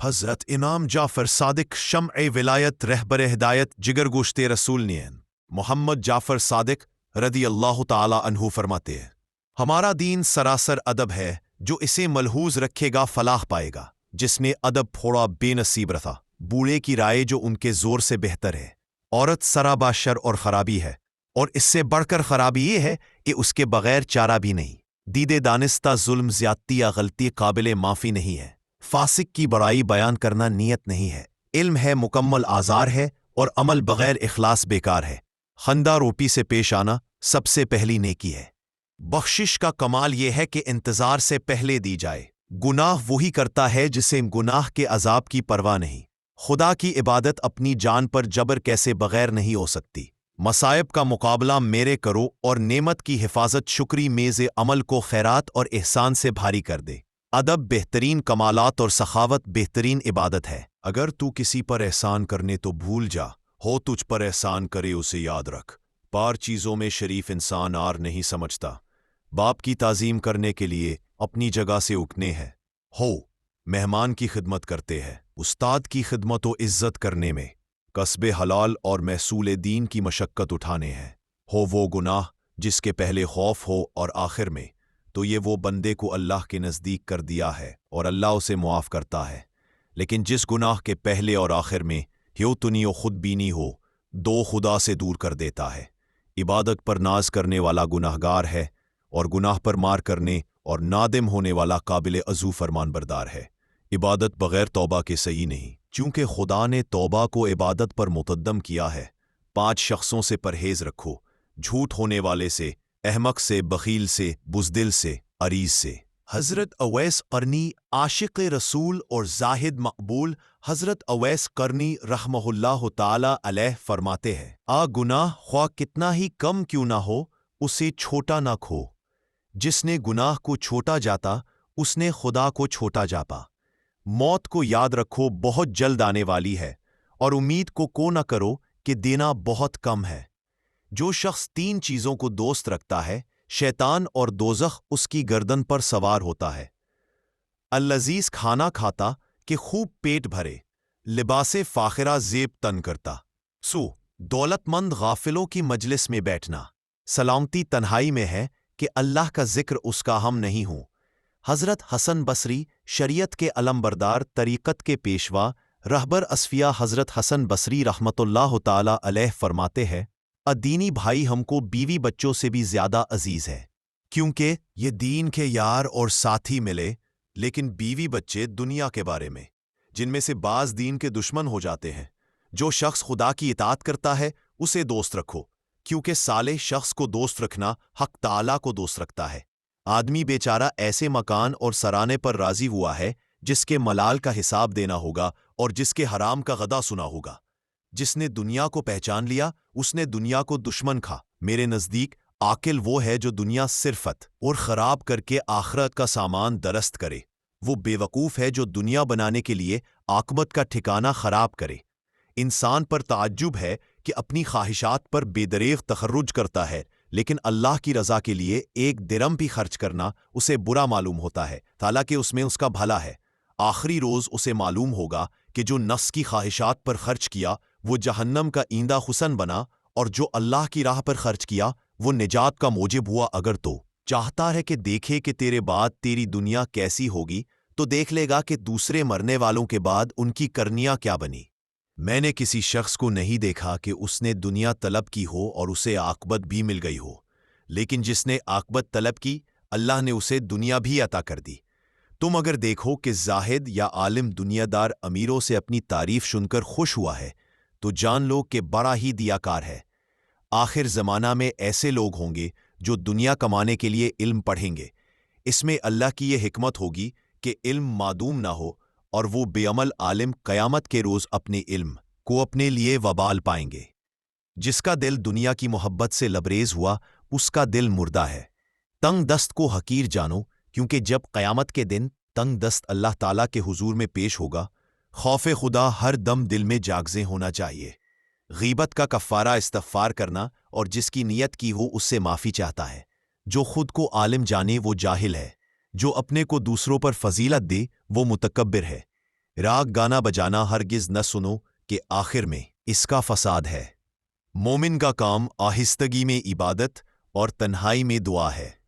حضرت امام جعفر صادق شمع ولایت رہبر ہدایت جگر گوشت رسول نین محمد جعفر صادق رضی اللہ تعالی عنہ فرماتے ہیں، ہمارا دین سراسر ادب ہے، جو اسے ملحوظ رکھے گا فلاح پائے گا۔ جس نے ادب پھوڑا بے نصیب رہا۔ بوڑھے کی رائے جو ان کے زور سے بہتر ہے۔ عورت سرابا شر اور خرابی ہے، اور اس سے بڑھ کر خرابی یہ ہے کہ اس کے بغیر چارہ بھی نہیں۔ دیدے دانستہ ظلم زیادتی یا غلطی قابل معافی نہیں ہے۔ فاسق کی برائی بیان کرنا نیت نہیں ہے۔ علم ہے مکمل آزار ہے، اور عمل بغیر اخلاص بیکار ہے۔ خندہ روپی سے پیش آنا سب سے پہلی نیکی ہے۔ بخشش کا کمال یہ ہے کہ انتظار سے پہلے دی جائے۔ گناہ وہی کرتا ہے جسے گناہ کے عذاب کی پرواہ نہیں۔ خدا کی عبادت اپنی جان پر جبر کیسے بغیر نہیں ہو سکتی۔ مصائب کا مقابلہ میرے کرو، اور نعمت کی حفاظت شکری میز عمل کو خیرات اور احسان سے بھاری کر دے۔ ادب بہترین کمالات اور سخاوت بہترین عبادت ہے۔ اگر تو کسی پر احسان کرنے تو بھول جا، ہو تجھ پر احسان کرے اسے یاد رکھ۔ پار چیزوں میں شریف انسان آر نہیں سمجھتا۔ باپ کی تعظیم کرنے کے لیے اپنی جگہ سے اٹھنے ہے۔ ہو مہمان کی خدمت کرتے ہیں، استاد کی خدمت و عزت کرنے میں، کسب حلال اور محصول دین کی مشقت اٹھانے ہیں۔ ہو وہ گناہ جس کے پہلے خوف ہو اور آخر میں، تو یہ وہ بندے کو اللہ کے نزدیک کر دیا ہے اور اللہ اسے معاف کرتا ہے۔ لیکن جس گناہ کے پہلے اور آخر میں ہیو تنی و خود بینی ہو، دو خدا سے دور کر دیتا ہے۔ عبادت پر ناز کرنے والا گناہگار ہے، اور گناہ پر مار کرنے اور نادم ہونے والا قابل عزو فرمان بردار ہے۔ عبادت بغیر توبہ کے صحیح نہیں، چونکہ خدا نے توبہ کو عبادت پر مقدم کیا ہے۔ 5 شخصوں سے پرہیز رکھو: جھوٹ ہونے والے سے، احمق سے، بخیل سے، بزدل سے، عریض سے۔ حضرت اویس قرنی عاشق رسول اور زاہد مقبول حضرت اویس قرنی رحمہ اللہ تعالی علیہ فرماتے ہیں، گناہ خواہ کتنا ہی کم کیوں نہ ہو، اسے چھوٹا نہ کھو۔ جس نے گناہ کو چھوٹا جاتا، اس نے خدا کو چھوٹا جاپا۔ موت کو یاد رکھو بہت جلد آنے والی ہے، اور امید کو نہ کرو کہ دینا بہت کم ہے۔ جو شخص 3 چیزوں کو دوست رکھتا ہے، شیطان اور دوزخ اس کی گردن پر سوار ہوتا ہے۔ اللذیذ کھانا کھاتا کہ خوب پیٹ بھرے، لباس فاخرہ زیب تن کرتا۔ دولت مند غافلوں کی مجلس میں بیٹھنا۔ سلامتی تنہائی میں ہے کہ اللہ کا ذکر اس کا ہم نہیں ہوں۔ حضرت حسن بصری شریعت کے علمبردار، طریقت کے پیشوا، رہبر اصفیاء حضرت حسن بصری رحمۃ اللہ تعالی علیہ فرماتے ہیں، دینی بھائی ہم کو بیوی بچوں سے بھی زیادہ عزیز ہے، کیونکہ یہ دین کے یار اور ساتھی ملے، لیکن بیوی بچے دنیا کے بارے میں، جن میں سے بعض دین کے دشمن ہو جاتے ہیں۔ جو شخص خدا کی اطاعت کرتا ہے اسے دوست رکھو، کیونکہ صالح شخص کو دوست رکھنا حق تعالیٰ کو دوست رکھتا ہے۔ آدمی بیچارہ ایسے مکان اور سرانے پر راضی ہوا ہے جس کے ملال کا حساب دینا ہوگا اور جس کے حرام کا غدا سنا ہوگا۔ جس نے دنیا کو پہچان لیا اس نے دنیا کو دشمن کھا۔ میرے نزدیک عاقل وہ ہے جو دنیا صرفت اور خراب کر کے آخرت کا سامان درست کرے۔ وہ بے وقوف ہے جو دنیا بنانے کے لیے عاقبت کا ٹھکانہ خراب کرے۔ انسان پر تعجب ہے کہ اپنی خواہشات پر بے دریغ تخرج کرتا ہے، لیکن اللہ کی رضا کے لیے 1 درم بھی خرچ کرنا اسے برا معلوم ہوتا ہے، حالانکہ اس میں اس کا بھلا ہے۔ آخری روز اسے معلوم ہوگا کہ جو نفس کی خواہشات پر خرچ کیا وہ جہنم کا ایندھا حسن بنا، اور جو اللہ کی راہ پر خرچ کیا وہ نجات کا موجب ہوا۔ اگر تو چاہتا ہے کہ دیکھے کہ تیرے بعد تیری دنیا کیسی ہوگی، تو دیکھ لے گا کہ دوسرے مرنے والوں کے بعد ان کی کرنیاں کیا بنی۔ میں نے کسی شخص کو نہیں دیکھا کہ اس نے دنیا طلب کی ہو اور اسے عاقبت بھی مل گئی ہو، لیکن جس نے عاقبت طلب کی اللہ نے اسے دنیا بھی عطا کر دی۔ تم اگر دیکھو کہ زاہد یا عالم دنیا دار امیروں سے اپنی تعریف سن کر خوش ہوا ہے، تو جان لو کہ بڑا ہی دیاکار ہے۔ آخر زمانہ میں ایسے لوگ ہوں گے جو دنیا کمانے کے لیے علم پڑھیں گے۔ اس میں اللہ کی یہ حکمت ہوگی کہ علم معدوم نہ ہو، اور وہ بے عمل عالم قیامت کے روز اپنے علم کو اپنے لیے وبال پائیں گے۔ جس کا دل دنیا کی محبت سے لبریز ہوا اس کا دل مردہ ہے۔ تنگ دست کو حقیر جانو، کیونکہ جب قیامت کے دن تنگ دست اللہ تعالیٰ کے حضور میں پیش ہوگا، خوف خدا ہر دم دل میں جاگزے ہونا چاہیے۔ غیبت کا کفارہ استغفار کرنا، اور جس کی نیت کی ہو اس سے معافی چاہتا ہے۔ جو خود کو عالم جانے وہ جاہل ہے، جو اپنے کو دوسروں پر فضیلت دے وہ متکبر ہے۔ راگ گانا بجانا ہرگز نہ سنو کہ آخر میں اس کا فساد ہے۔ مومن کا کام آہستگی میں عبادت اور تنہائی میں دعا ہے۔